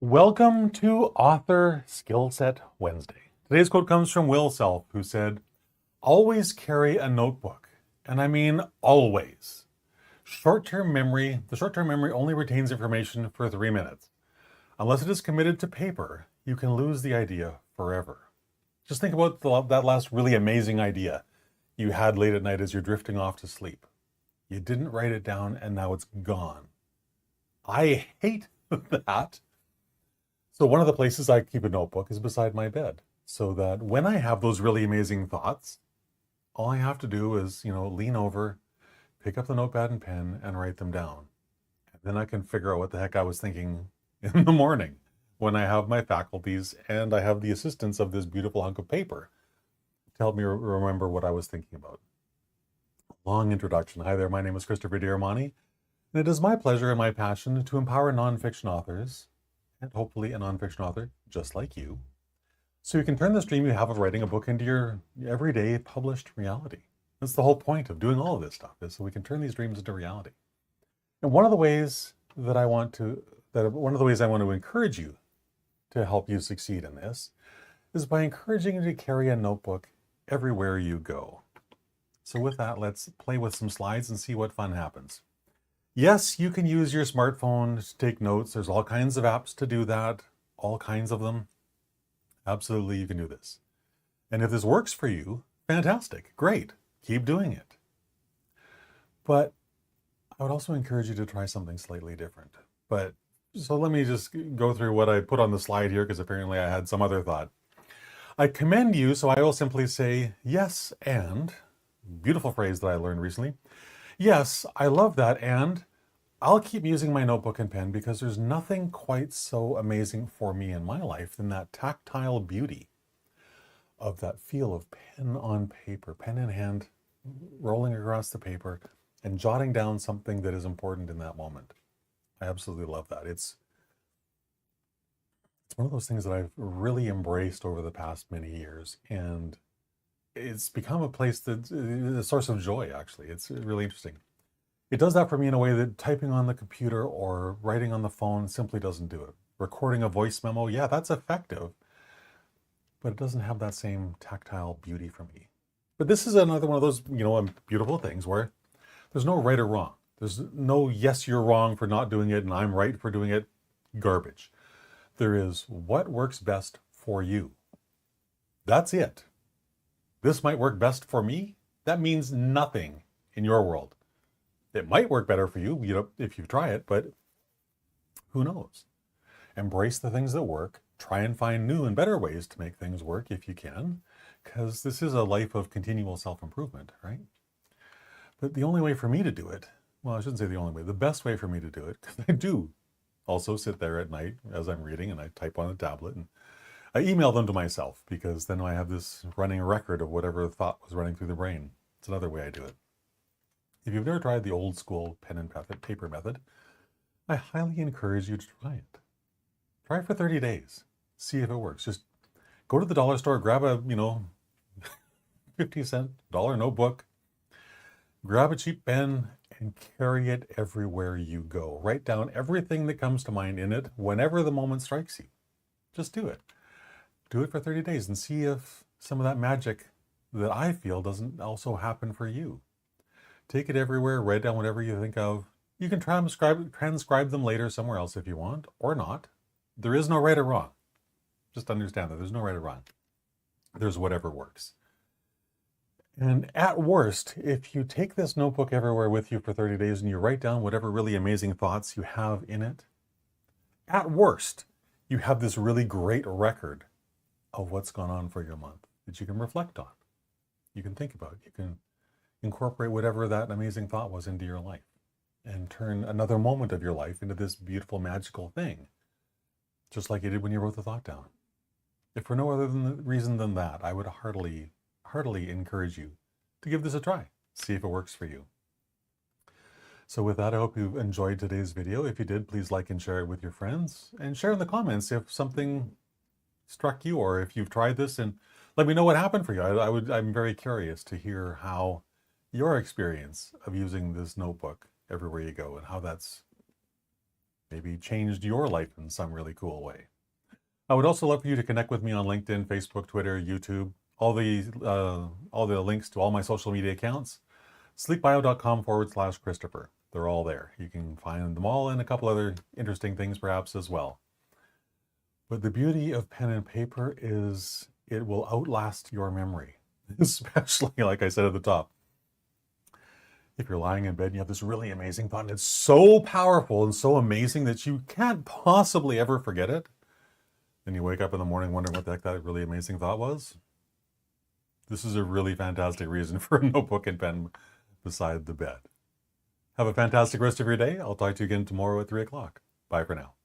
Welcome to Author Skillset Wednesday. Today's quote comes from Will Self, who said, "Always carry a notebook." And I mean always. The short-term memory only retains information for 3 minutes. Unless it is committed to paper, you can lose the idea forever. Just think about that last really amazing idea you had late at night as you're drifting off to sleep. You didn't write it down and now it's gone. I hate that. So one of the places I keep a notebook is beside my bed, so that when I have those really amazing thoughts, all I have to do is, lean over, pick up the notepad and pen and write them down. And then I can figure out what the heck I was thinking in the morning when I have my faculties and I have the assistance of this beautiful hunk of paper to help me remember what I was thinking about. Long introduction. Hi there, my name is Christopher Diarmani, and it is my pleasure and my passion to empower nonfiction authors, and hopefully a nonfiction author just like you, so you can turn this dream you have of writing a book into your everyday published reality. That's the whole point of doing all of this stuff, is so we can turn these dreams into reality. And one of the ways I want to encourage you to help you succeed in this is by encouraging you to carry a notebook everywhere you go. So with that, let's play with some slides and see what fun happens. Yes, you can use your smartphone to take notes. There's all kinds of apps to do that, all kinds of them. Absolutely, you can do this. And if this works for you, fantastic, great, keep doing it. But I would also encourage you to try something slightly different. So let me just go through what I put on the slide here, because apparently I had some other thought. I commend you, so I will simply say yes and, beautiful phrase that I learned recently. Yes, I love that, and I'll keep using my notebook and pen because there's nothing quite so amazing for me in my life than that tactile beauty of that feel of pen on paper, pen in hand, rolling across the paper and jotting down something that is important in that moment. I absolutely love that. It's one of those things that I've really embraced over the past many years, and it's become a place that's a source of joy, actually. It's really interesting. It does that for me in a way that typing on the computer or writing on the phone simply doesn't do it. Recording a voice memo, yeah, that's effective, but it doesn't have that same tactile beauty for me. But this is another one of those, beautiful things where there's no right or wrong. There's no yes, you're wrong for not doing it and I'm right for doing it. Garbage. There is what works best for you. That's it. This might work best for me. That means nothing in your world. It might work better for you, if you try it, but who knows? Embrace the things that work. Try and find new and better ways to make things work if you can, because this is a life of continual self-improvement, right? But the only way for me to do it, well, I shouldn't say the only way, the best way for me to do it, because I do also sit there at night as I'm reading and I type on a tablet and I email them to myself, because then I have this running record of whatever thought was running through the brain. It's another way I do it. If you've never tried the old school pen and paper method, I highly encourage you to try it. Try it for 30 days. See if it works. Just go to the dollar store, grab a, 50-cent dollar notebook, grab a cheap pen, and carry it everywhere you go. Write down everything that comes to mind in it whenever the moment strikes you. Just do it. Do it for 30 days and see if some of that magic that I feel doesn't also happen for you. Take it everywhere, write down whatever you think of. You can transcribe them later somewhere else if you want, or not. There is no right or wrong. Just understand that there's no right or wrong. There's whatever works. And at worst, if you take this notebook everywhere with you for 30 days and you write down whatever really amazing thoughts you have in it, at worst, you have this really great record of what's gone on for your month that you can reflect on. You can think about. You can incorporate whatever that amazing thought was into your life and turn another moment of your life into this beautiful, magical thing, just like you did when you wrote the thought down. If for no other reason than that, I would heartily encourage you to give this a try. See if it works for you. So with that, I hope you enjoyed today's video. If you did, please like and share it with your friends, and share in the comments if something struck you or if you've tried this, and let me know what happened for you. I'm very curious to hear how your experience of using this notebook everywhere you go and how that's maybe changed your life in some really cool way. I would also love for you to connect with me on LinkedIn, Facebook, Twitter, YouTube, all the links to all my social media accounts, sleepbio.com/Christopher. They're all there. You can find them all and a couple other interesting things perhaps as well. But the beauty of pen and paper is it will outlast your memory, especially like I said at the top. If you're lying in bed and you have this really amazing thought and it's so powerful and so amazing that you can't possibly ever forget it, then you wake up in the morning wondering what the heck that really amazing thought was. This is a really fantastic reason for a notebook and pen beside the bed. Have a fantastic rest of your day. I'll talk to you again tomorrow at 3 o'clock. Bye for now.